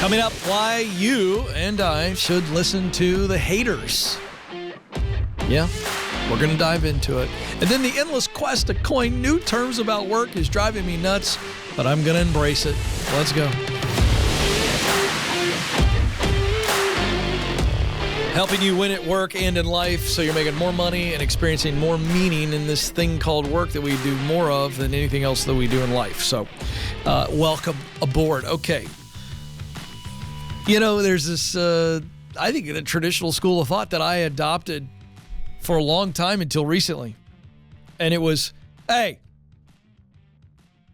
Coming up, why you and I should listen to the haters. Yeah, we're going to dive into it. And then the endless quest to coin new terms about work is driving me nuts, but I'm going to embrace it. Let's go. Helping you win at work and in life so you're making more money and experiencing more meaning in this thing called work that we do more of than anything else that we do in life. So welcome aboard. Okay. You know, there's this, I think, the traditional school of thought that I adopted for a long time until recently. And it was, hey,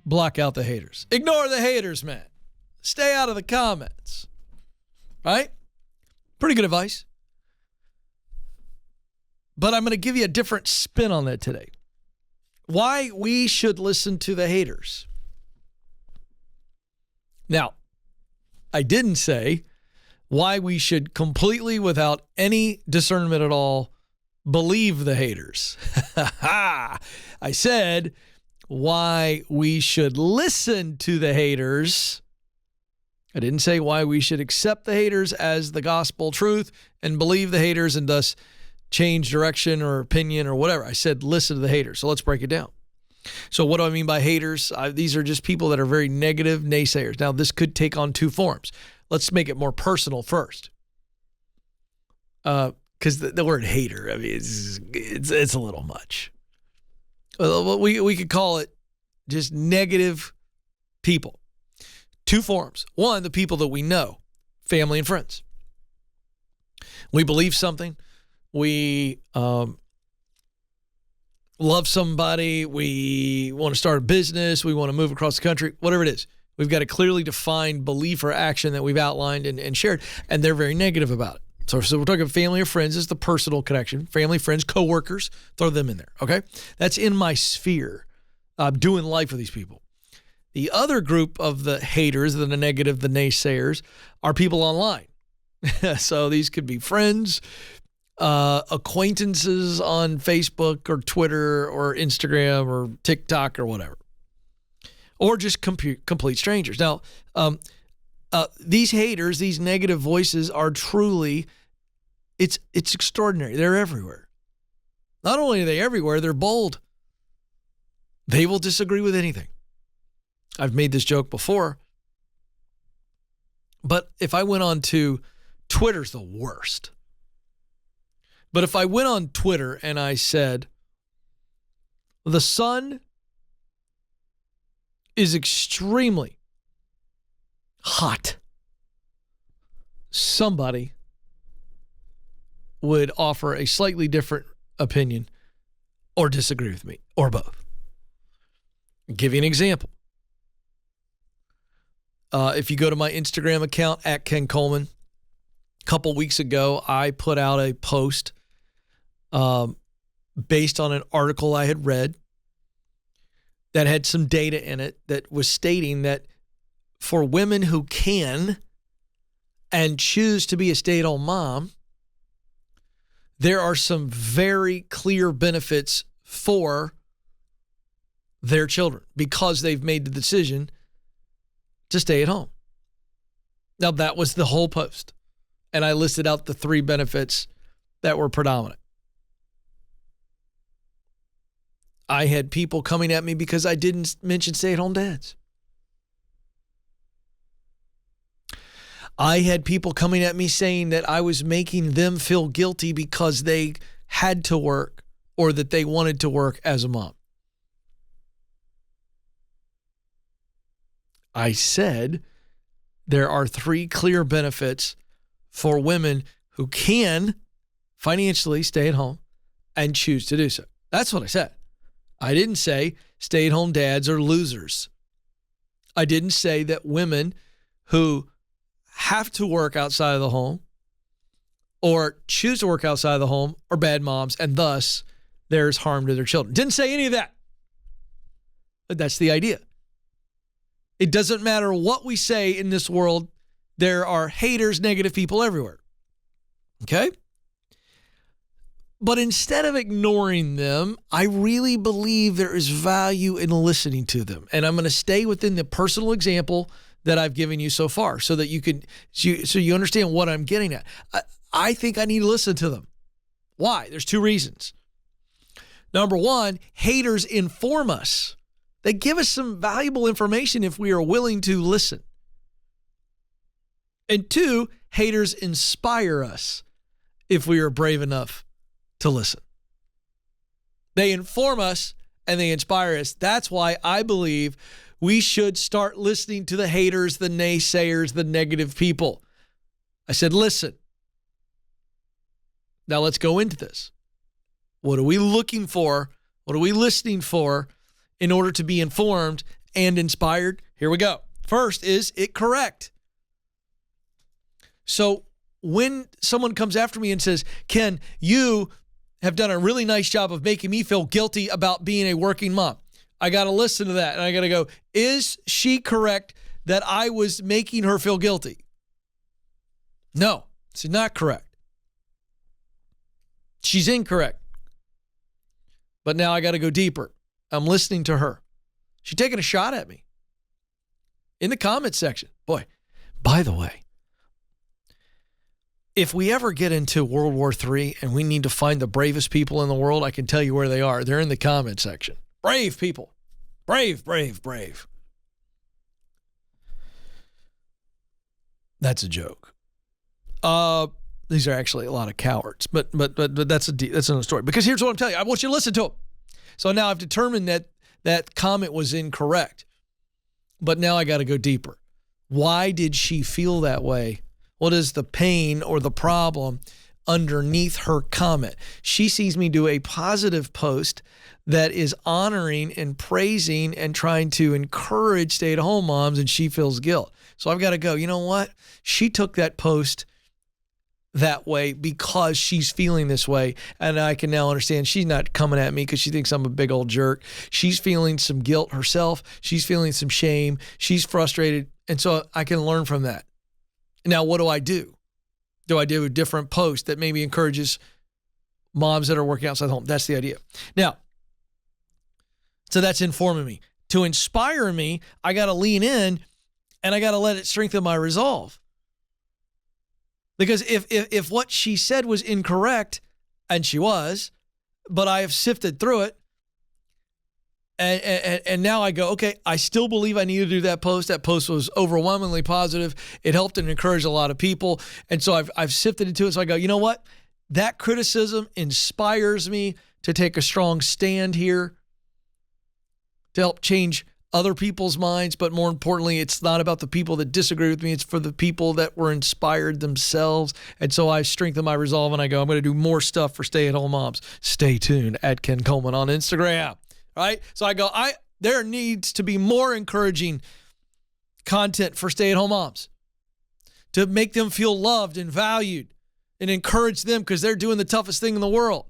block out the haters. Ignore the haters, man. Stay out of the comments. Right? Pretty good advice. But I'm going to give you a different spin on that today. Why we should listen to the haters. Now, I didn't say why we should completely, without any discernment at all, believe the haters. I said why we should listen to the haters. I didn't say why we should accept the haters as the gospel truth and believe the haters and thus change direction or opinion or whatever. I said listen to the haters. So let's break it down. So what do I mean by haters? These are just people that are very negative naysayers. Now, this could take on two forms. Let's make it more personal first. Because the word hater, I mean, it's a little much. We could call it just negative people. Two forms. One, the people that we know, family and friends. We believe something. We love somebody, we want to start a business, we want to move across the country, whatever it is. We've got a clearly defined belief or action that we've outlined and shared, and they're very negative about it. So we're talking family or friends is the personal connection. Family, friends, coworkers, throw them in there, okay? That's in my sphere. I'm doing life with these people. The other group of the haters, the negative, the naysayers, are people online. So these could be friends, acquaintances on Facebook or Twitter or Instagram or TikTok or whatever, or just complete strangers. Now, these haters, these negative voices are truly, it's extraordinary. They're everywhere. Not only are they everywhere, they're bold. They will disagree with anything. I've made this joke before, but if I went on to Twitter's the worst. But if I went on Twitter and I said, the sun is extremely hot, somebody would offer a slightly different opinion or disagree with me, or both. I'll give you an example. If you go to my Instagram account, at Ken Coleman, a couple weeks ago, I put out a post based on an article I had read that had some data in it that was stating that for women who can and choose to be a stay-at-home mom, there are some very clear benefits for their children because they've made the decision to stay at home. Now, that was the whole post. And I listed out the three benefits that were predominant. I had people coming at me because I didn't mention stay-at-home dads. I had people coming at me saying that I was making them feel guilty because they had to work or that they wanted to work as a mom. I said there are three clear benefits for women who can financially stay at home and choose to do so. That's what I said. I didn't say stay-at-home dads are losers. I didn't say that women who have to work outside of the home or choose to work outside of the home are bad moms and thus there's harm to their children. Didn't say any of that. But that's the idea. It doesn't matter what we say in this world, there are haters, negative people everywhere. Okay? But instead of ignoring them, I really believe there is value in listening to them. And I'm going to stay within the personal example that I've given you so far so that you understand what I'm getting at. I think I need to listen to them. Why? There's two reasons. Number one, haters inform us. They give us some valuable information if we are willing to listen. And two, haters inspire us if we are brave enough to listen. They inform us and they inspire us. That's why I believe we should start listening to the haters, the naysayers, the negative people. I said, listen. Now let's go into this. What are we looking for? What are we listening for in order to be informed and inspired? Here we go. First, is it correct? So when someone comes after me and says, Ken, you have done a really nice job of making me feel guilty about being a working mom. I got to listen to that. And I got to go, is she correct that I was making her feel guilty? No, she's not correct. She's incorrect. But now I got to go deeper. I'm listening to her. She's taking a shot at me. In the comment section. Boy, by the way, if we ever get into World War III and we need to find the bravest people in the world, I can tell you where they are. They're in the comment section. Brave people. Brave, brave, brave. That's a joke. These are actually a lot of cowards, but that's another story. Because here's what I'm telling you. I want you to listen to them. So now I've determined that comment was incorrect. But now I got to go deeper. Why did she feel that way? What is the pain or the problem underneath her comment? She sees me do a positive post that is honoring and praising and trying to encourage stay-at-home moms, and she feels guilt. So I've got to go, you know what? She took that post that way because she's feeling this way, and I can now understand she's not coming at me because she thinks I'm a big old jerk. She's feeling some guilt herself. She's feeling some shame. She's frustrated, and so I can learn from that. Now, what do I do? Do I do a different post that maybe encourages moms that are working outside the home? That's the idea. Now, so that's informing me. To inspire me, I got to lean in and I got to let it strengthen my resolve. Because if what she said was incorrect, and she was, but I have sifted through it, and now I go, okay, I still believe I need to do that post. That post was overwhelmingly positive. It helped and encouraged a lot of people. And so I've sifted into it. So I go, you know what? That criticism inspires me to take a strong stand here to help change other people's minds. But more importantly, it's not about the people that disagree with me. It's for the people that were inspired themselves. And so I strengthen my resolve and I go, I'm going to do more stuff for stay-at-home moms. Stay tuned at Ken Coleman on Instagram. Right? So I go, there needs to be more encouraging content for stay-at-home moms to make them feel loved and valued and encourage them because they're doing the toughest thing in the world.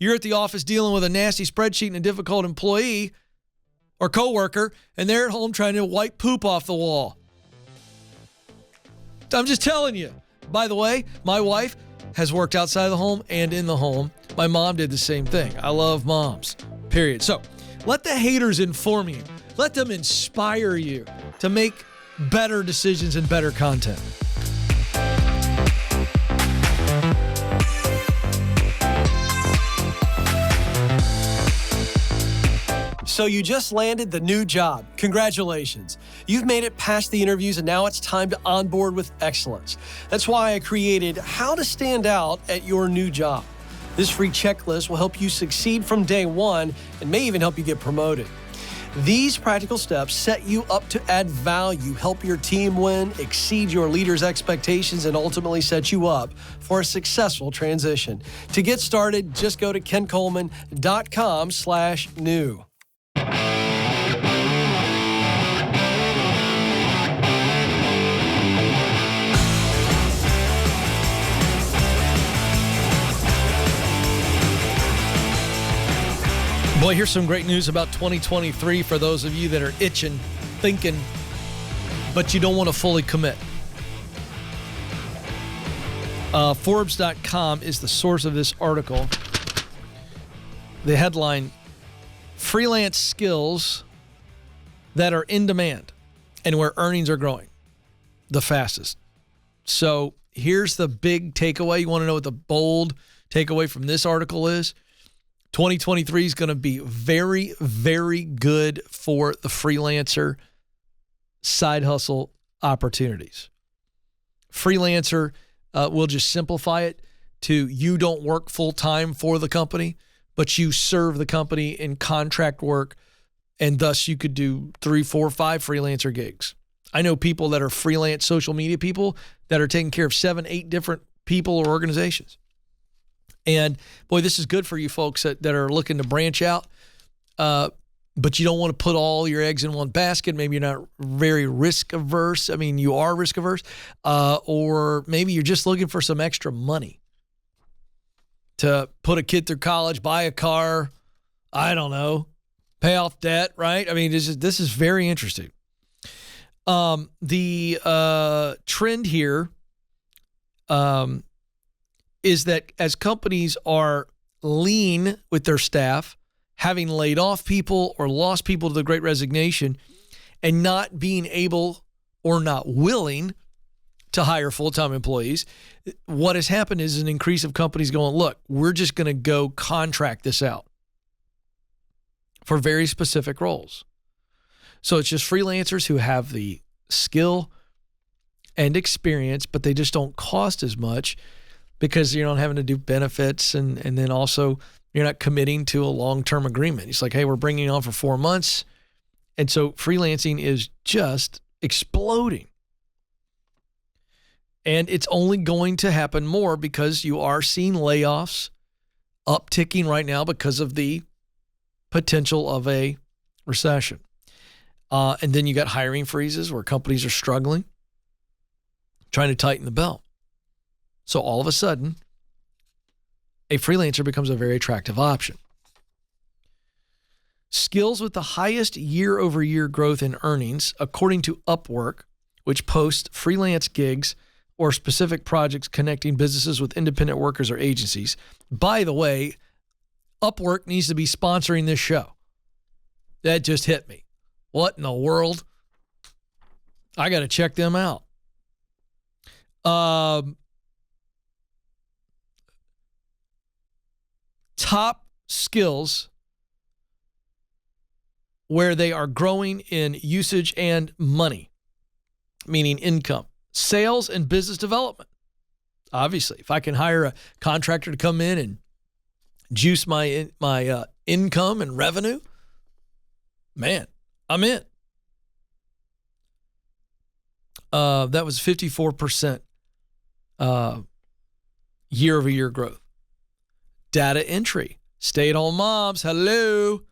You're at the office dealing with a nasty spreadsheet and a difficult employee or coworker, and they're at home trying to wipe poop off the wall. I'm just telling you. By the way, my wife has worked outside the home and in the home. My mom did the same thing. I love moms. Period. So let the haters inform you. Let them inspire you to make better decisions and better content. So you just landed the new job. Congratulations. You've made it past the interviews and now it's time to onboard with excellence. That's why I created How to Stand Out at Your New Job. This free checklist will help you succeed from day one and may even help you get promoted. These practical steps set you up to add value, help your team win, exceed your leaders' expectations, and ultimately set you up for a successful transition. To get started, just go to kencoleman.com/new. Boy, here's some great news about 2023 for those of you that are itching, thinking, but you don't want to fully commit. Forbes.com is the source of this article. The headline, Freelance Skills That Are in Demand. and where earnings are growing the fastest. So here's the big takeaway. You want to know what the bold takeaway from this article is? 2023 is going to be very, very good for the freelancer side hustle opportunities. Freelancer, we'll just simplify it to you don't work full-time for the company, but you serve the company in contract work, and thus you could do 3, 4, 5 freelancer gigs. I know people that are freelance social media people that are taking care of 7, 8 different people or organizations. And boy, this is good for you folks that are looking to branch out, but you don't want to put all your eggs in one basket. Maybe you're not very risk averse. I mean, you are risk averse, or maybe you're just looking for some extra money to put a kid through college, buy a car, I don't know, pay off debt, right? I mean, this is very interesting. The trend here is that as companies are lean with their staff, having laid off people or lost people to the Great Resignation, and not being able or not willing to hire full-time employees, what has happened is an increase of companies going, look, we're just going to go contract this out for very specific roles. So it's just freelancers who have the skill and experience, but they just don't cost as much because you're not having to do benefits, and then also you're not committing to a long-term agreement. It's like, hey, we're bringing you on for 4 months. And so freelancing is just exploding. And it's only going to happen more because you are seeing layoffs upticking right now because of the potential of a recession. And then you got hiring freezes where companies are struggling, trying to tighten the belt. So all of a sudden, a freelancer becomes a very attractive option. Skills with the highest year-over-year growth in earnings, according to Upwork, which posts freelance gigs or specific projects connecting businesses with independent workers or agencies. By the way, Upwork needs to be sponsoring this show. That just hit me. What in the world? I got to check them out. Top skills where they are growing in usage and money, meaning income. Sales and business development. Obviously, if I can hire a contractor to come in and juice my income and revenue, man, I'm in. That was 54% year-over-year growth. Data entry. Stay-at-home moms. Hello.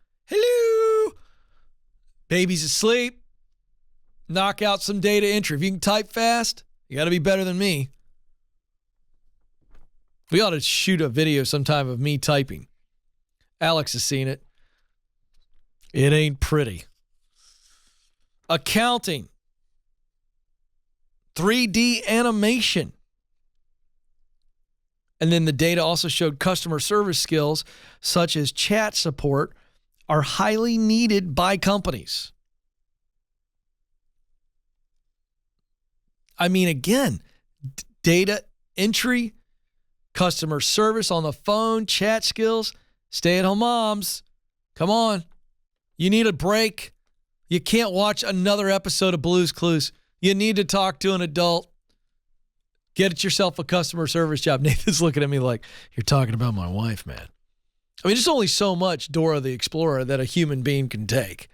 Baby's asleep. Knock out some data entry. If you can type fast, you got to be better than me. We ought to shoot a video sometime of me typing. Alex has seen it. It ain't pretty. Accounting. 3D animation. And then the data also showed customer service skills, such as chat support, are highly needed by companies. I mean, again, data entry, customer service on the phone, chat skills, stay-at-home moms. Come on. You need a break. You can't watch another episode of Blue's Clues. You need to talk to an adult. Get yourself a customer service job. Nathan's looking at me like, you're talking about my wife, man. I mean, there's only so much Dora the Explorer that a human being can take.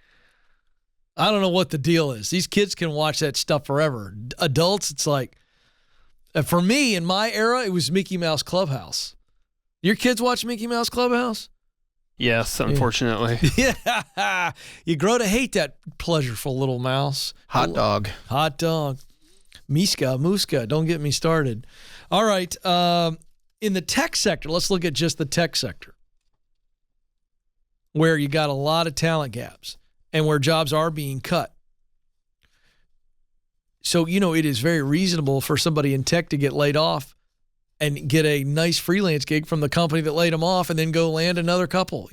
I don't know what the deal is. These kids can watch that stuff forever. Adults, it's like, for me, in my era, it was Mickey Mouse Clubhouse. Your kids watch Mickey Mouse Clubhouse? Yes, unfortunately. Yeah. You grow to hate that pleasureful little mouse. Hot dog. Muska, don't get me started. All right. In the tech sector, let's look at just the tech sector, where you got a lot of talent gaps and where jobs are being cut. So, it is very reasonable for somebody in tech to get laid off and get a nice freelance gig from the company that laid them off and then go land another couple,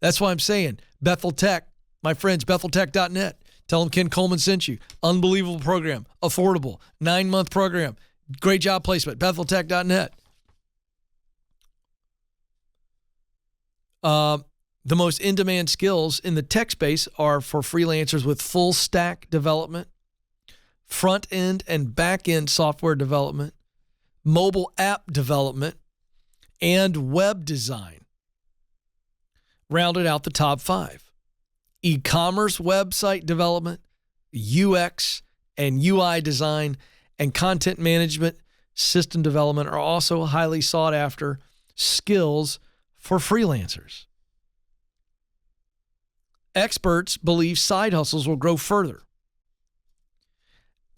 That's why I'm saying Bethel Tech, my friends, betheltech.net. Tell them Ken Coleman sent you. Unbelievable program. Affordable. 9-month program. Great job placement. BethelTech.net. The most in-demand skills in the tech space are for freelancers with full stack development, front-end and back-end software development, mobile app development, and web design. Rounded out the top 5. E-commerce website development, UX and UI design, and content management, system development are also highly sought after skills for freelancers. Experts believe side hustles will grow further.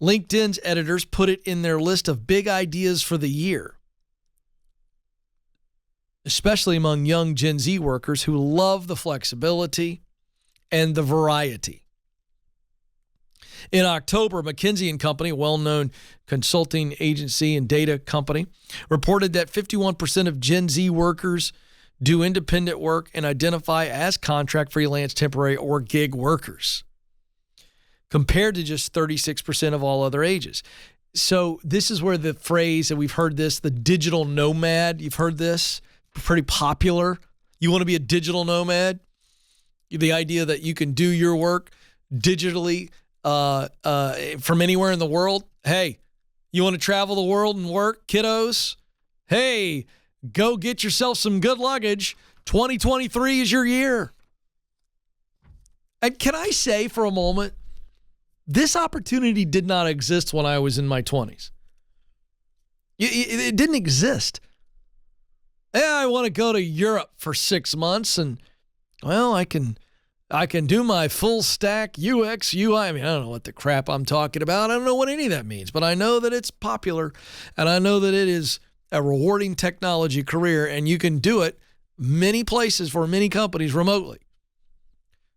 LinkedIn's editors put it in their list of big ideas for the year, especially among young Gen Z workers who love the flexibility and the variety. In October, McKinsey & Company, a well-known consulting agency and data company, reported that 51% of Gen Z workers do independent work and identify as contract, freelance, temporary, or gig workers, compared to just 36% of all other ages. So this is where the phrase, and we've heard this, the digital nomad, you've heard this, pretty popular. You want to be a digital nomad? The idea that you can do your work digitally from anywhere in the world. Hey, you want to travel the world and work, kiddos? Hey, go get yourself some good luggage. 2023 is your year. And can I say for a moment, this opportunity did not exist when I was in my 20s. It didn't exist. Yeah, I want to go to Europe for 6 months and, well, I can do my full stack UX, UI. I mean, I don't know what the crap I'm talking about. I don't know what any of that means, but I know that it's popular and I know that it is a rewarding technology career and you can do it many places for many companies remotely.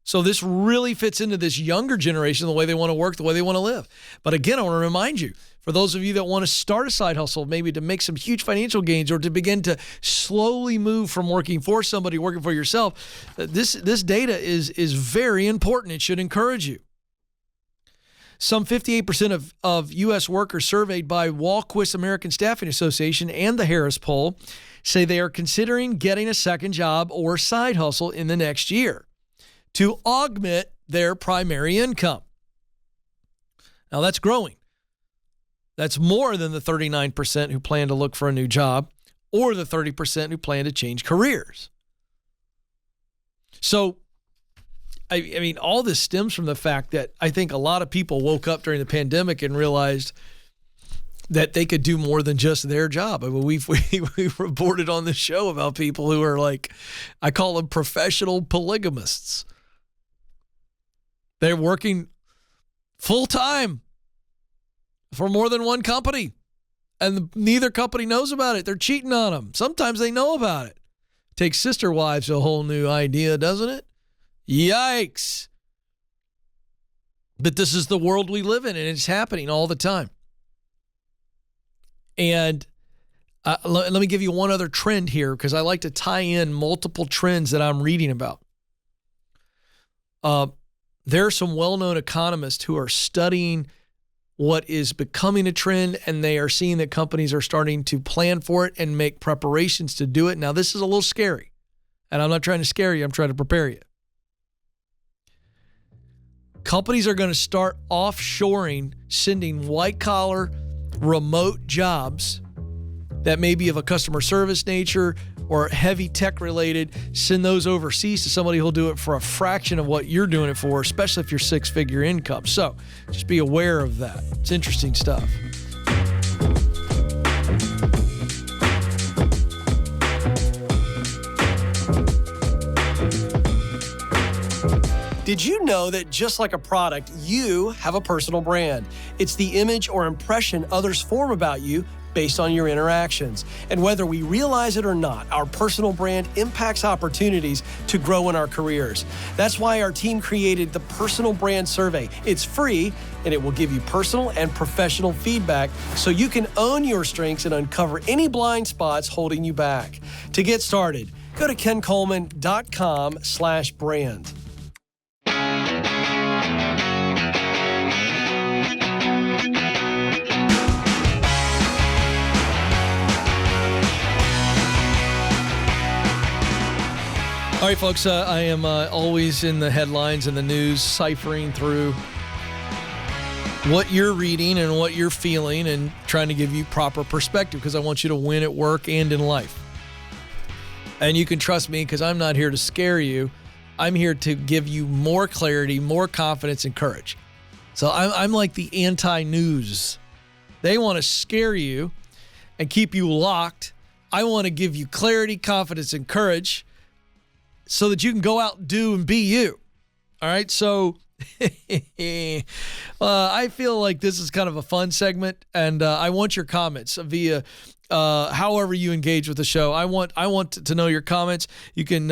So this really fits into this younger generation, the way they want to work, the way they want to live. But again, I want to remind you, for those of you that want to start a side hustle, maybe to make some huge financial gains or to begin to slowly move from working for somebody, working for yourself, this data is very important. It should encourage you. Some 58% of U.S. workers surveyed by Walquist American Staffing Association and the Harris Poll say they are considering getting a second job or side hustle in the next year to augment their primary income. Now that's growing. That's more than the 39% who plan to look for a new job or the 30% who plan to change careers. So, I mean, all this stems from the fact that I think a lot of people woke up during the pandemic and realized that they could do more than just their job. I mean, we've reported on this show about people who are like, I call them professional polygamists. They're working full-time for more than one company, and neither company knows about it. They're cheating on them. Sometimes they know about it. Takes sister wives a whole new idea, doesn't it? Yikes. But this is the world we live in, and it's happening all the time. And let me give you one other trend here, because I like to tie in multiple trends that I'm reading about. There are some well-known economists who are studying what is becoming a trend, and they are seeing that companies are starting to plan for it and make preparations to do it. Now, this is a little scary, and I'm not trying to scare you. I'm trying to prepare you. Companies are going to start offshoring, sending white-collar, remote jobs that may be of a customer service nature or heavy tech related, send those overseas to somebody who'll do it for a fraction of what you're doing it for, especially if you're six-figure income. So just be aware of that. It's interesting stuff. Did you know that just like a product, you have a personal brand? It's the image or impression others form about you based on your interactions. And whether we realize it or not, our personal brand impacts opportunities to grow in our careers. That's why our team created the Personal Brand Survey. It's free, and it will give you personal and professional feedback so you can own your strengths and uncover any blind spots holding you back. To get started, go to kencoleman.com/brand. All right, folks, I am always in the headlines and the news, ciphering through what you're reading and what you're feeling and trying to give you proper perspective because I want you to win at work and in life. And you can trust me because I'm not here to scare you. I'm here to give you more clarity, more confidence, and courage. So I'm like the anti-news. They want to scare you and keep you locked. I want to give you clarity, confidence, and courage so that you can go out and do and be you. All right, so I feel like this is kind of a fun segment, and I want your comments via however you engage with the show. I want to know your comments. You can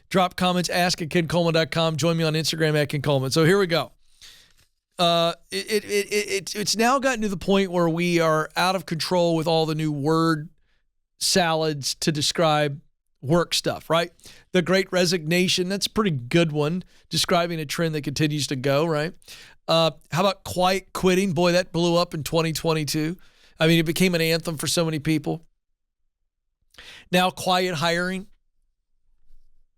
drop comments, ask at KenColeman.com. Join me on Instagram at Ken Coleman. So here we go. It's now gotten to the point where we are out of control with all the new word salads to describe work stuff, right? The Great Resignation, that's a pretty good one, describing a trend that continues to go, right? How about quiet quitting? Boy, that blew up in 2022. I mean, it became an anthem for so many people. Now, quiet hiring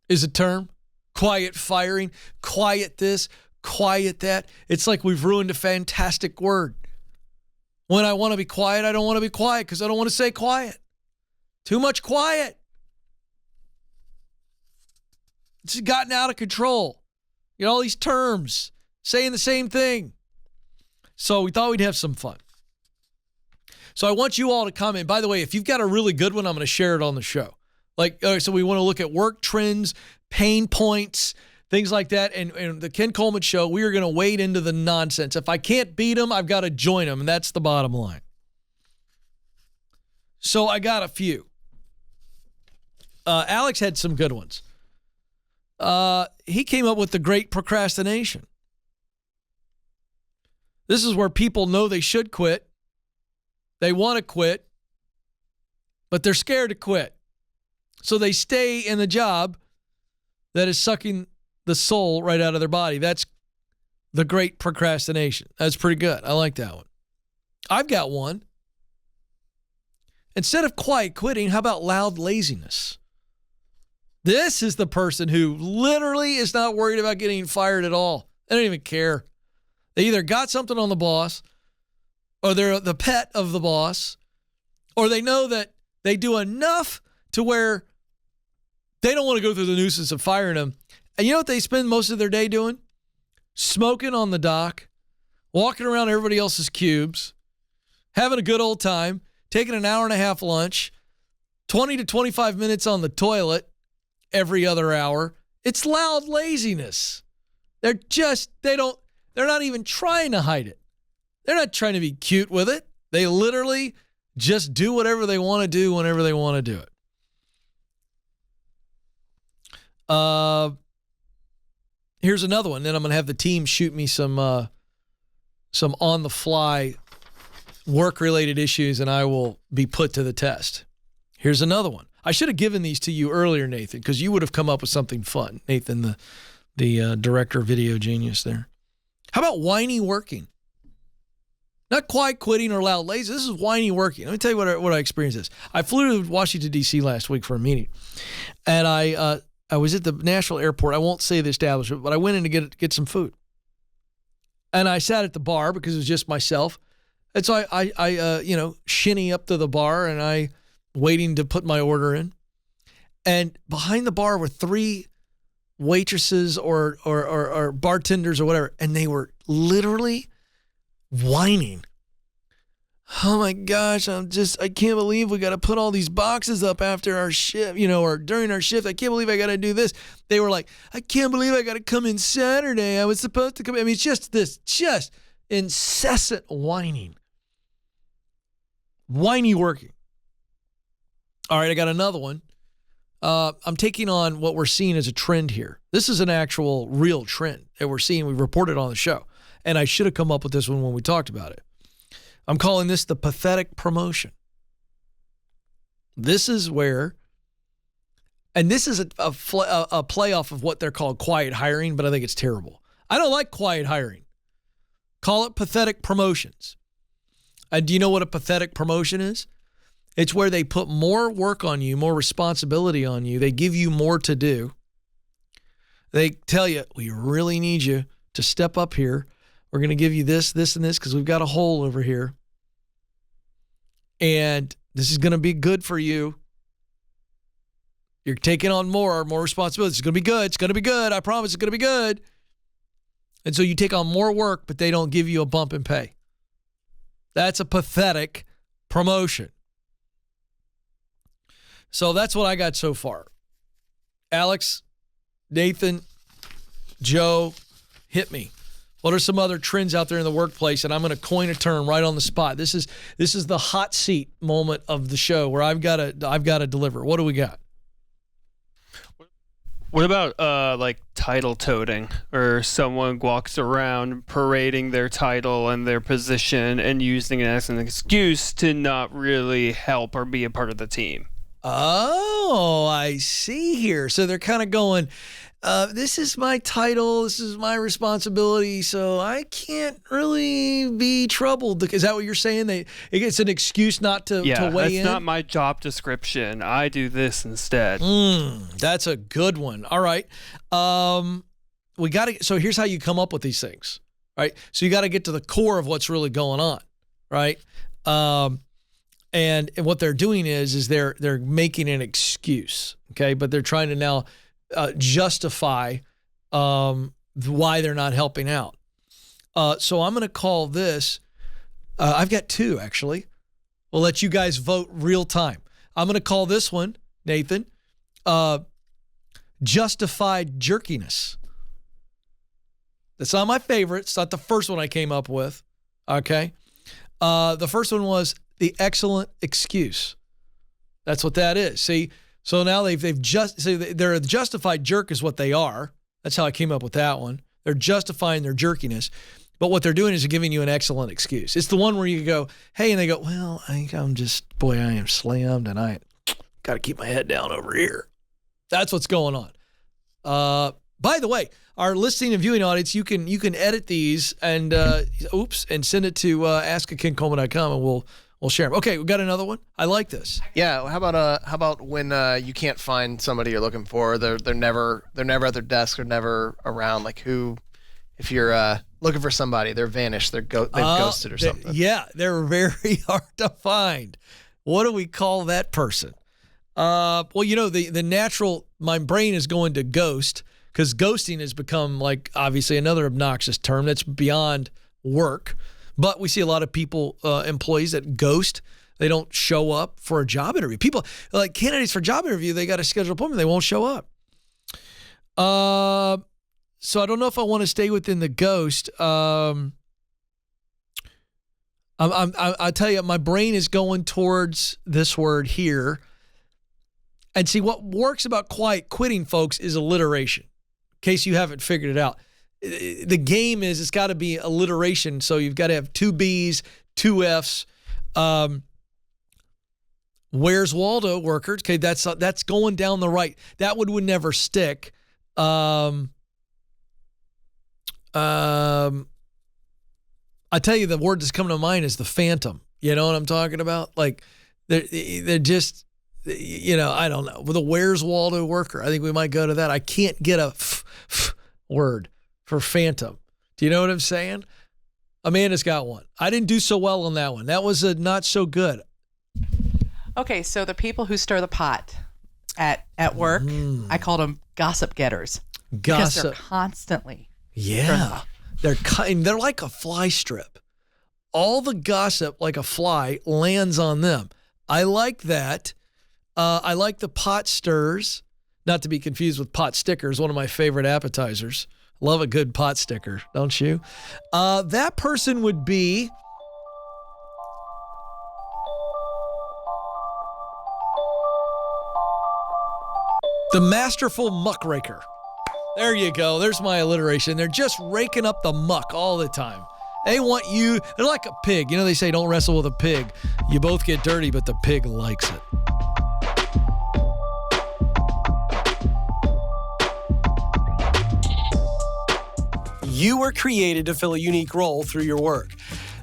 is a term. Quiet firing, quiet this, quiet that. It's like we've ruined a fantastic word. When I want to be quiet, I don't want to be quiet because I don't want to say quiet. Too much quiet. It's gotten out of control. You know, all these terms saying the same thing. So we thought we'd have some fun. So I want you all to comment. By the way, if you've got a really good one, I'm going to share it on the show. So we want to look at work trends, pain points, things like that. And the Ken Coleman Show, we are going to wade into the nonsense. If I can't beat them, I've got to join them. And that's the bottom line. So I got a few. Alex had some good ones. He came up with the Great Procrastination. This is where people know they should quit. They want to quit, but they're scared to quit. So they stay in the job that is sucking the soul right out of their body. That's the Great Procrastination. That's pretty good. I like that one. I've got one. Instead of quiet quitting, how about loud laziness? This is the person who literally is not worried about getting fired at all. They don't even care. They either got something on the boss, or they're the pet of the boss, or they know that they do enough to where they don't want to go through the nuisance of firing them. And you know what they spend most of their day doing? Smoking on the dock, walking around everybody else's cubes, having a good old time, taking an hour and a half lunch, 20 to 25 minutes on the toilet every other hour. It's loud laziness. They're not even trying to hide it. They're not trying to be cute with it. They literally just do whatever they want to do whenever they want to do it. Here's another one. Then I'm going to have the team shoot me some on-the-fly work-related issues, and I will be put to the test. Here's another one. I should have given these to you earlier, Nathan, because you would have come up with something fun. Nathan, the director of Video Genius there. How about whiny working? Not quiet quitting or loud lazy. This is whiny working. Let me tell you what I experienced this. I flew to Washington, D.C. last week for a meeting, and I was at the Nashville airport. I won't say the establishment, but I went in to get some food. And I sat at the bar because it was just myself. And so I shinny up to the bar, and I waiting to put my order in. And behind the bar were three waitresses or bartenders or whatever, and they were literally whining. Oh my gosh, I can't believe we got to put all these boxes up after our shift, or during our shift. I can't believe I got to do this. They were like, I can't believe I got to come in Saturday. I was supposed to come. I mean, it's just incessant whining. Whiny working. All right, I got another one. I'm taking on what we're seeing as a trend here. This is an actual real trend that we're seeing. We reported on the show. And I should have come up with this one when we talked about it. I'm calling this the pathetic promotion. This is where, and this is a playoff of what they're called quiet hiring, but I think it's terrible. I don't like quiet hiring. Call it pathetic promotions. And do you know what a pathetic promotion is? It's where they put more work on you, more responsibility on you. They give you more to do, They tell you, we really need you to step up here. We're going to give you this, this, and this because we've got a hole over here. And this is going to be good for you. You're taking on more responsibility. It's going to be good. It's going to be good. I promise it's going to be good. And so you take on more work, but they don't give you a bump in pay. That's a pathetic promotion. So that's what I got so far. Alex, Nathan, Joe, hit me. What are some other trends out there in the workplace? And I'm going to coin a term right on the spot. This is the hot seat moment of the show where I've got to deliver. What do we got? What about like title toting, or someone walks around parading their title and their position and using it as an excuse to not really help or be a part of the team? Oh, I see here. So they're kind of going, this is my title, this is my responsibility, so I can't really be troubled. Is that what you're saying? It's an excuse not to weigh in? Yeah, that's not my job description. I do this instead. That's a good one. All right. So here's how you come up with these things, right? So you got to get to the core of what's really going on, right? And what they're doing is they're making an excuse, okay? But they're trying to now justify why they're not helping out. So I'm going to call this, I've got two actually. We'll let you guys vote real time. I'm going to call this one, Nathan, justified jerkiness. That's not my favorite. It's not the first one I came up with, okay? The first one was the excellent excuse. That's what that is. See, so now they're a justified jerk is what they are. That's how I came up with that one. They're justifying their jerkiness. But what they're doing is they're giving you an excellent excuse. It's the one where you go, hey, and they go, well, I think I am slammed and I got to keep my head down over here. That's what's going on. By the way, our listening and viewing audience, you can edit these and send it to ask@kencoleman.com and we'll share them. Okay, we got another one. I like this. Yeah. How about when you can't find somebody you're looking for? They're never at their desk. They're never around. Like who? If you're looking for somebody, they're vanished. They've ghosted or something. Yeah, they're very hard to find. What do we call that person? Well, the natural. My brain is going to ghost because ghosting has become like obviously another obnoxious term that's beyond work. But we see a lot of people, employees that ghost. They don't show up for a job interview. People like candidates for job interview, they got a scheduled appointment. They won't show up. So I don't know if I want to stay within the ghost. I tell you, my brain is going towards this word here. And see, what works about quiet quitting, folks, is alliteration. In case you haven't figured it out. The game is it's got to be alliteration, so you've got to have two B's, two F's. Where's Waldo workers? Okay, that's going down the right. That would never stick. I tell you, the word that's coming to mind is the phantom. You know what I'm talking about? Like they're just, I don't know. With a Where's Waldo worker, I think we might go to that. I can't get a word for phantom. Do you know what I'm saying? Amanda's got one. I didn't do so well on that one. That was not so good. Okay, so the people who stir the pot at work, I call them gossip getters. Because they're constantly. Yeah. They're like a fly strip. All the gossip, like a fly, lands on them. I like that. I like the pot stirs, not to be confused with pot stickers, one of my favorite appetizers. Love a good pot sticker, don't you? That person would be the masterful muckraker. There you go. There's my alliteration. They're just raking up the muck all the time. They want you. They're like a pig. They say don't wrestle with a pig. You both get dirty, but the pig likes it. You were created to fill a unique role through your work,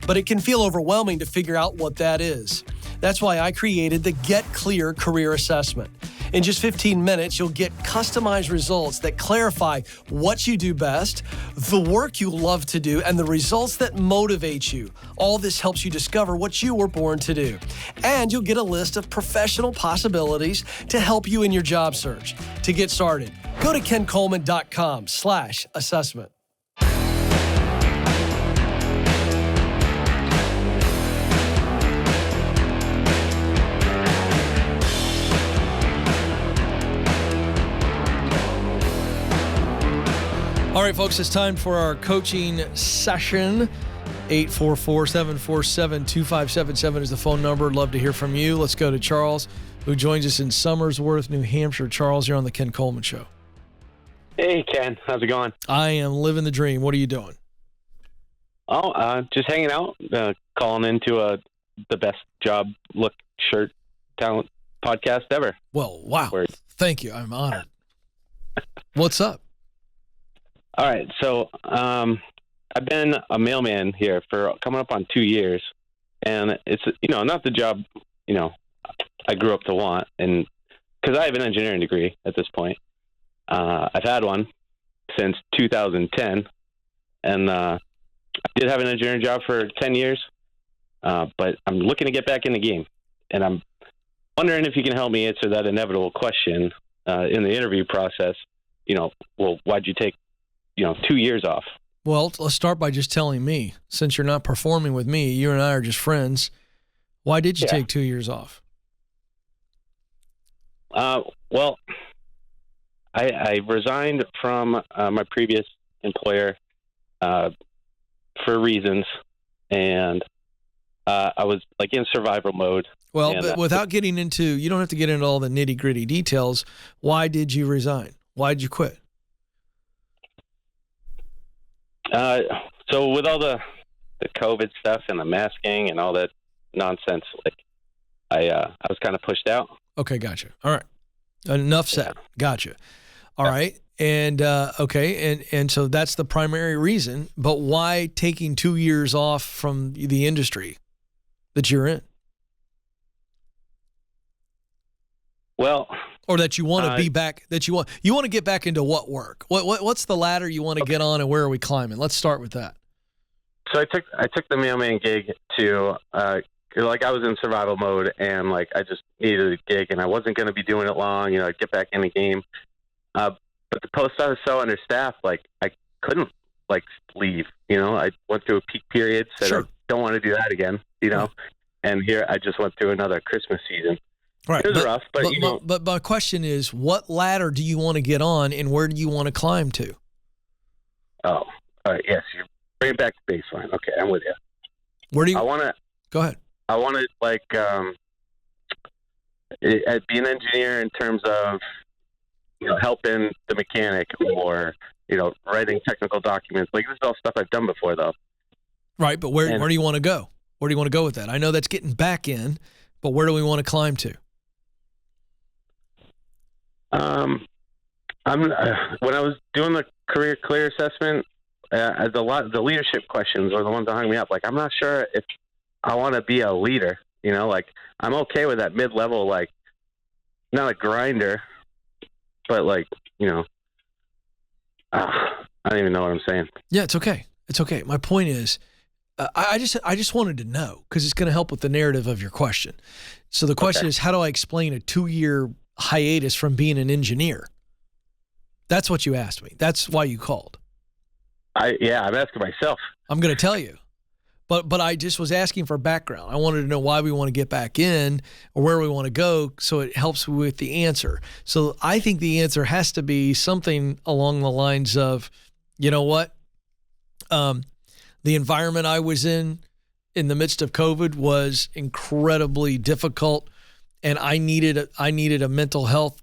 but it can feel overwhelming to figure out what that is. That's why I created the Get Clear Career Assessment. In just 15 minutes, you'll get customized results that clarify what you do best, the work you love to do, and the results that motivate you. All this helps you discover what you were born to do. And you'll get a list of professional possibilities to help you in your job search. To get started, go to kencoleman.com/assessment. All right, folks, it's time for our coaching session. 844-747-2577 is the phone number. Love to hear from you. Let's go to Charles, who joins us in Somersworth, New Hampshire. Charles, you're on the Ken Coleman Show. Hey, Ken. How's it going? I am living the dream. What are you doing? Oh, just hanging out, calling into the best job, look, shirt, talent podcast ever. Well, wow. Word. Thank you. I'm honored. What's up? All right. So I've been a mailman here for coming up on 2 years. And it's, not the job, I grew up to want. And because I have an engineering degree at this point. I've had one since 2010. And I did have an engineering job for 10 years. But I'm looking to get back in the game. And I'm wondering if you can help me answer that inevitable question in the interview process. Why'd you take 2 years off? Well, let's start by just telling me, since you're not performing with me, you and I are just friends. Why did you take 2 years off? Well, I resigned from my previous employer for reasons, and I was in survival mode. Well, and, but without getting into, you don't have to get into all the nitty gritty details. Why did you resign? Why did you quit? So with all the COVID stuff and the masking and all that nonsense, I was kind of pushed out. Okay, gotcha. All right, enough said. Yeah. Gotcha. All right, and okay, and so that's the primary reason. But why taking 2 years off from the industry that you're in? Well, or that you want to be back, that you want to get back into what work? What's the ladder you want to get on, and where are we climbing? Let's start with that. So I took the mailman gig to I was in survival mode, and I just needed a gig, and I wasn't going to be doing it long. I'd get back in the game. But the post office was so understaffed, I couldn't leave. I went through a peak period, said Sure. I don't want to do that again. And here I just went through another Christmas season. Right. It was rough, but my question is, what ladder do you want to get on, and where do you want to climb to? Oh, all right. Yes, you're bringing back to baseline. Okay, I'm with you. Where do you? I want to. Go ahead. I want to be an engineer in terms of helping the mechanic, or writing technical documents. This is all stuff I've done before, though. Right, but where do you want to go? Where do you want to go with that? I know that's getting back in, but where do we want to climb to? When I was doing the career clear assessment, the leadership questions were the ones that hung me up. I'm not sure if I want to be a leader. I'm okay with that mid-level, not a grinder, but I don't even know what I'm saying. Yeah, it's okay. It's okay. My point is, I just wanted to know, because it's going to help with the narrative of your question. So the question is, how do I explain a 2-year hiatus from being an engineer? That's what you asked me. That's why you called. I'm asking myself. I'm going to tell you. But I just was asking for background. I wanted to know why we want to get back in, or where we want to go, so it helps with the answer. So I think the answer has to be something along the lines of, you know what? The environment I was in the midst of COVID was incredibly difficult, and I needed a mental health,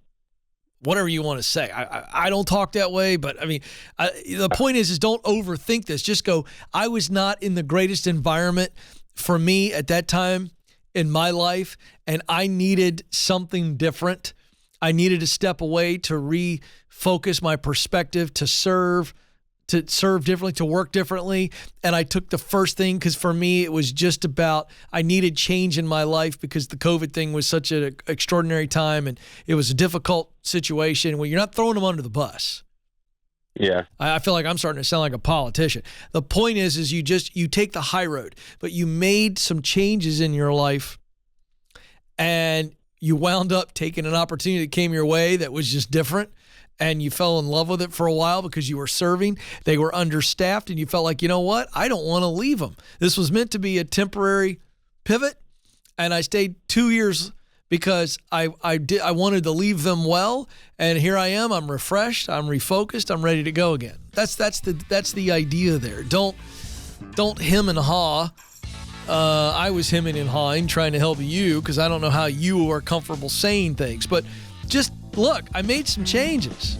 whatever you want to say. I don't talk that way, but I mean, the point is don't overthink this. Just go, I was not in the greatest environment for me at that time in my life, and I needed something different. I needed to step away to refocus my perspective, to serve to serve differently, to work differently. And I took the first thing because for me, it was just about I needed change in my life because the COVID thing was such an extraordinary time and it was a difficult situation where you're not throwing them under the bus. Yeah. I feel like I'm starting to sound like a politician. The point is you take the high road, but you made some changes in your life and you wound up taking an opportunity that came your way that was just different. And you fell in love with it for a while because you were serving. They were understaffed, and you felt like, you know what? I don't want to leave them. This was meant to be a temporary pivot, and I stayed 2 years because I wanted to leave them well. And here I am. I'm refreshed. I'm refocused. I'm ready to go again. That's the idea there. Don't hem and haw. I was hemming and hawing, trying to help you because I don't know how you are comfortable saying things, but just look, I made some changes,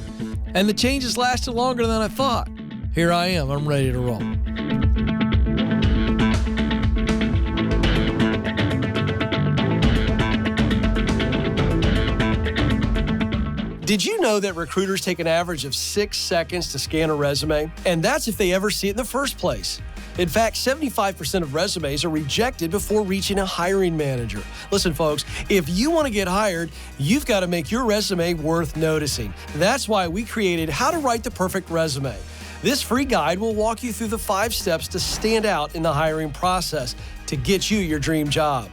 and the changes lasted longer than I thought. Here I am. I'm ready to roll. Did you know that recruiters take an average of 6 seconds to scan a resume? And that's if they ever see it in the first place. In fact, 75% of resumes are rejected before reaching a hiring manager. Listen, folks, if you want to get hired, you've got to make your resume worth noticing. That's why we created How to Write the Perfect Resume. This free guide will walk you through the 5 steps to stand out in the hiring process to get you your dream job.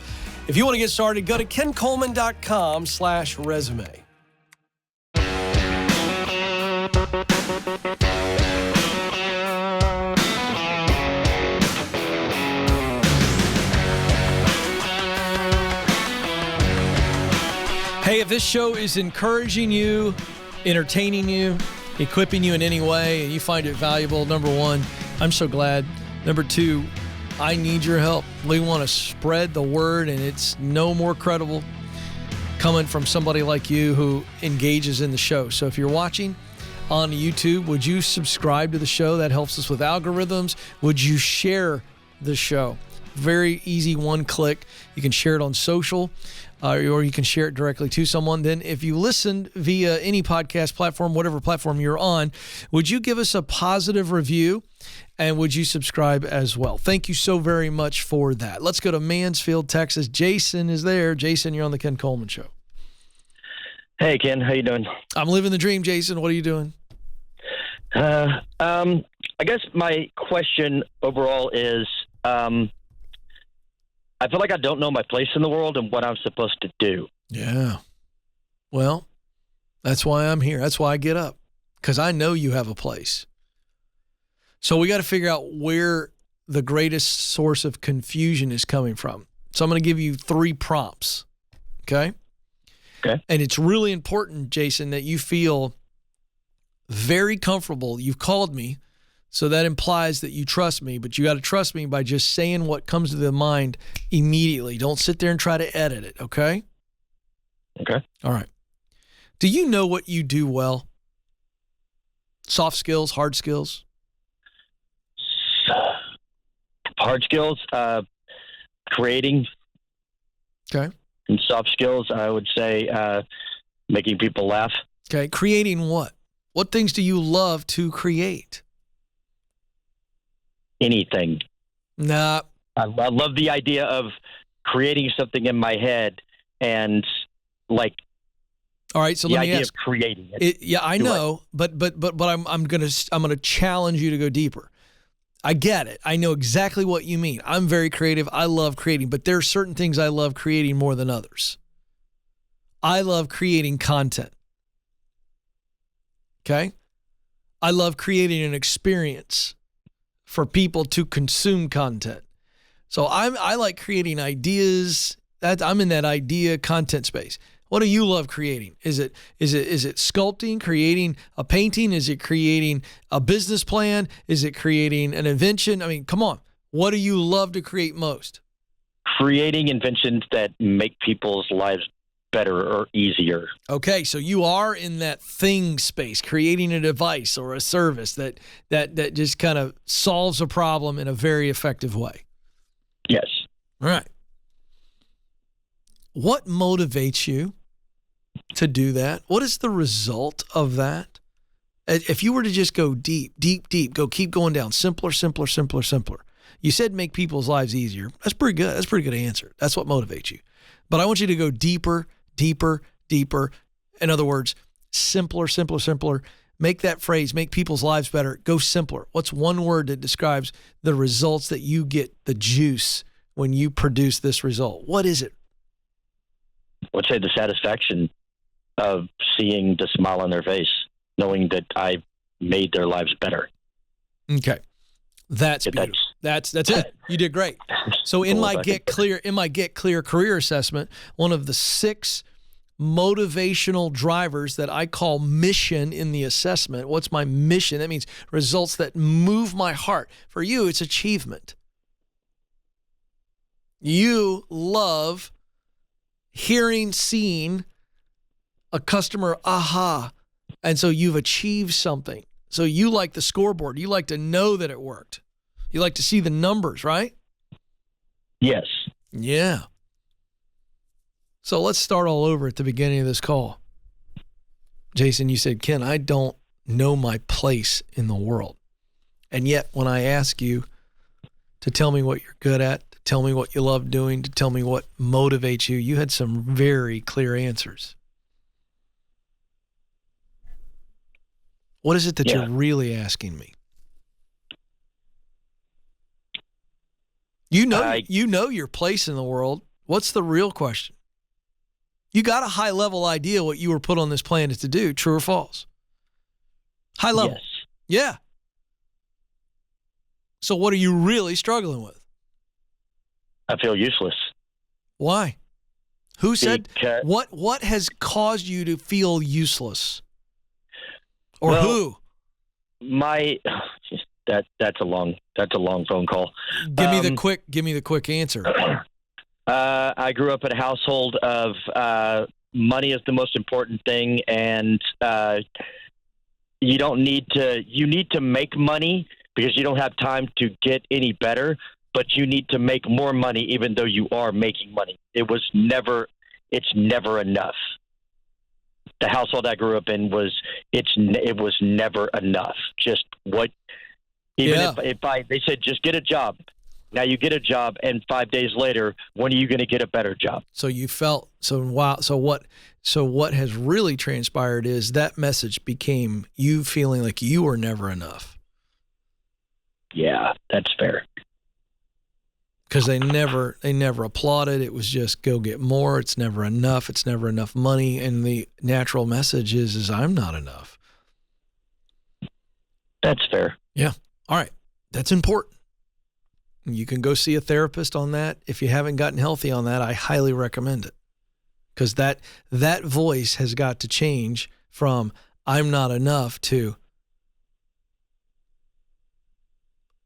If you want to get started, go to kencoleman.com/resume. Hey, if this show is encouraging you, entertaining you, equipping you in any way, and you find it valuable, number one, I'm so glad. Number two, I need your help. We want to spread the word, and it's no more credible coming from somebody like you who engages in the show. So if you're watching on YouTube, would you subscribe to the show? That helps us with algorithms. Would you share the show? Very easy, one click. You can share it on social. Or you can share it directly to someone. Then if you listened via any podcast platform, whatever platform you're on, would you give us a positive review and would you subscribe as well? Thank you so very much for that. Let's go to Mansfield, Texas. Jason is there. Jason, you're on the Ken Coleman Show. Hey, Ken. How you doing? I'm living the dream, Jason. What are you doing? I guess my question overall is, I feel like I don't know my place in the world and what I'm supposed to do. Yeah. Well, that's why I'm here. That's why I get up, because I know you have a place. So we got to figure out where the greatest source of confusion is coming from. So I'm going to give you 3 prompts. Okay? Okay. And it's really important, Jason, that you feel very comfortable. You've called me. So that implies that you trust me, but you got to trust me by just saying what comes to the mind immediately. Don't sit there and try to edit it, okay? Okay. All right. Do you know what you do well? Soft skills, hard skills? Hard skills, creating. Okay. And soft skills, I would say making people laugh. Okay. Creating what? What things do you love to create? Anything. Nah. I love the idea of creating something in my head and like. All right, so the let me idea ask. Of creating it. Yeah, I know, but I'm gonna challenge you to go deeper. I get it. I know exactly what you mean. I'm very creative. I love creating, but there are certain things I love creating more than others. I love creating content. Okay? I love creating an experience for people to consume content. So I like creating ideas. I'm in that idea content space. What do you love creating? Is it sculpting, creating a painting? Is it creating a business plan? Is it creating an invention? I mean, come on. What do you love to create most? Creating inventions that make people's lives better or easier. Okay, so you are in that thing space, creating a device or a service that just kind of solves a problem in a very effective way. Yes. All right. What motivates you to do that? What is the result of that? If you were to just go deep, keep going down, simpler. You said make people's lives easier. That's pretty good. That's a pretty good answer. That's what motivates you. But I want you to go deeper. In other words, simpler. Make that phrase, make people's lives better. Go simpler. What's one word that describes the results that you get, the juice, when you produce this result? What is it? I would say the satisfaction of seeing the smile on their face, knowing that I made their lives better. Okay. That's beautiful. That's it. You did great. So in my Get Clear career assessment, one of the 6 motivational drivers that I call mission in the assessment. What's my mission? That means results that move my heart. For you, it's achievement. You love hearing, seeing a customer, aha. And so you've achieved something. So you like the scoreboard. You like to know that it worked. You like to see the numbers, right? Yes. Yeah. So let's start all over at the beginning of this call. Jason, you said, Ken, I don't know my place in the world. And yet when I ask you to tell me what you're good at, to tell me what you love doing, to tell me what motivates you, you had some very clear answers. What is it that you're really asking me? You know your place in the world. What's the real question? You got a high level idea what you were put on this planet to do, true or false? High level. Yes. Yeah. So what are you really struggling with? I feel useless. Why? Who said what has caused you to feel useless? Or who? That's a long phone call. Give me the quick answer. I grew up in a household of money is the most important thing, and you need to make money because you don't have time to get any better, but you need to make more money even though you are making money. It's never enough. The household I grew up in it was never enough. Just what, even if they said, just get a job. Now you get a job, and 5 days later, when are you going to get a better job? So you felt, so what has really transpired is that message became you feeling like you were never enough. Yeah, that's fair. Because they never applauded. It was just go get more. It's never enough. It's never enough money. And the natural message is I'm not enough. That's fair. Yeah. All right. That's important. You can go see a therapist on that. If you haven't gotten healthy on that, I highly recommend it. Because that voice has got to change from I'm not enough to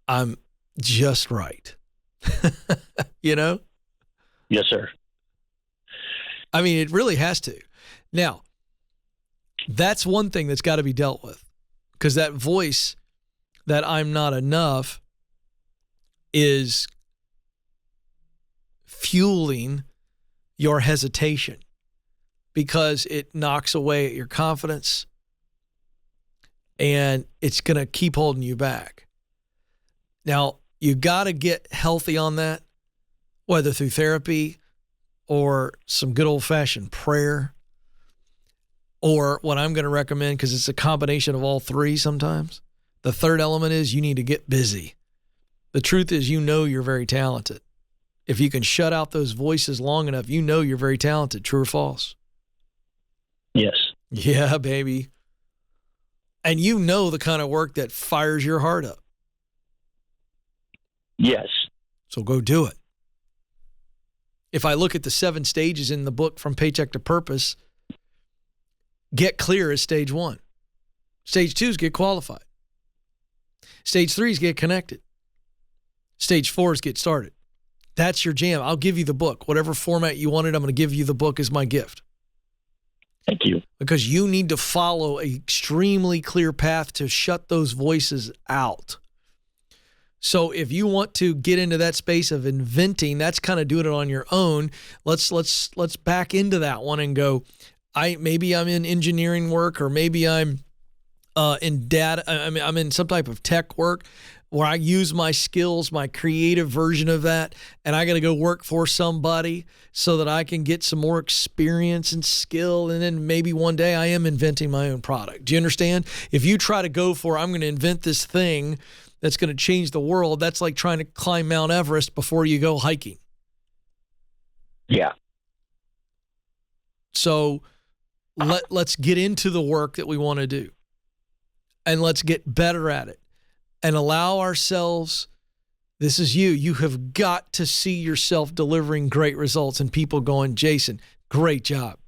I'm just right. You know? Yes, sir. I mean, it really has to. Now, that's one thing that's got to be dealt with. Because that voice that I'm not enough is fueling your hesitation because it knocks away at your confidence and it's going to keep holding you back. Now, you got to get healthy on that, whether through therapy or some good old-fashioned prayer, or what I'm going to recommend, because it's a combination of all three sometimes. The third element is you need to get busy. The truth is you're very talented. If you can shut out those voices long enough, you're very talented. True or false? Yes. Yeah, baby. And the kind of work that fires your heart up. Yes. So go do it. If I look at the 7 stages in the book From Paycheck to Purpose, get clear is stage 1. Stage 2 is get qualified. Stage 3 is get connected. Stage 4 is get started. That's your jam. I'll give you the book. Whatever format you wanted, I'm going to give you the book as my gift. Thank you. Because you need to follow an extremely clear path to shut those voices out. So if you want to get into that space of inventing, that's kind of doing it on your own. Let's back into that one and go, maybe I'm in engineering work, or maybe I'm in data. I mean, I'm in some type of tech work where I use my skills, my creative version of that, and I got to go work for somebody so that I can get some more experience and skill, and then maybe one day I am inventing my own product. Do you understand? If you try to go for, I'm going to invent this thing that's going to change the world, that's like trying to climb Mount Everest before you go hiking. Yeah. So let's get into the work that we want to do, and let's get better at it. And allow ourselves, this is you. You have got to see yourself delivering great results and people going, Jason, great job.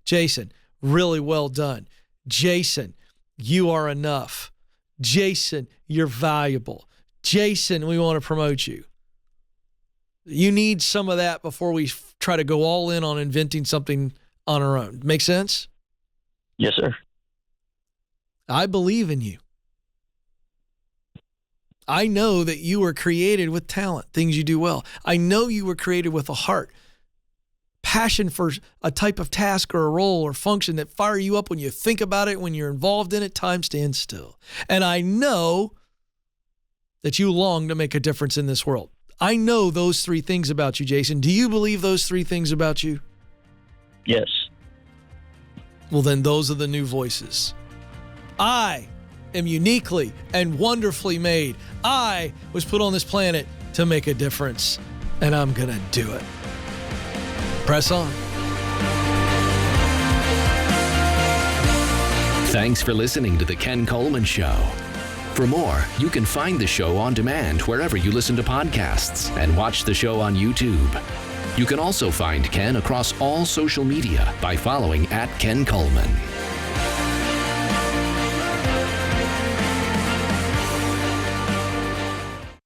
Jason, really well done. Jason, you are enough. Jason, you're valuable. Jason, we want to promote you. You need some of that before we try to go all in on inventing something on our own. Make sense? Yes, sir. I believe in you. I know that you were created with talent, things you do well. I know you were created with a heart, passion for a type of task or a role or function that fire you up when you think about it, when you're involved in it, time stands still. And I know that you long to make a difference in this world. I know those three things about you, Jason. Do you believe those three things about you? Yes. Well, then those are the new voices. I am uniquely and wonderfully made. I was put on this planet to make a difference, and I'm going to do it. Press on. Thanks for listening to The Ken Coleman Show. For more, you can find the show on demand wherever you listen to podcasts and watch the show on YouTube. You can also find Ken across all social media by following @Ken Coleman.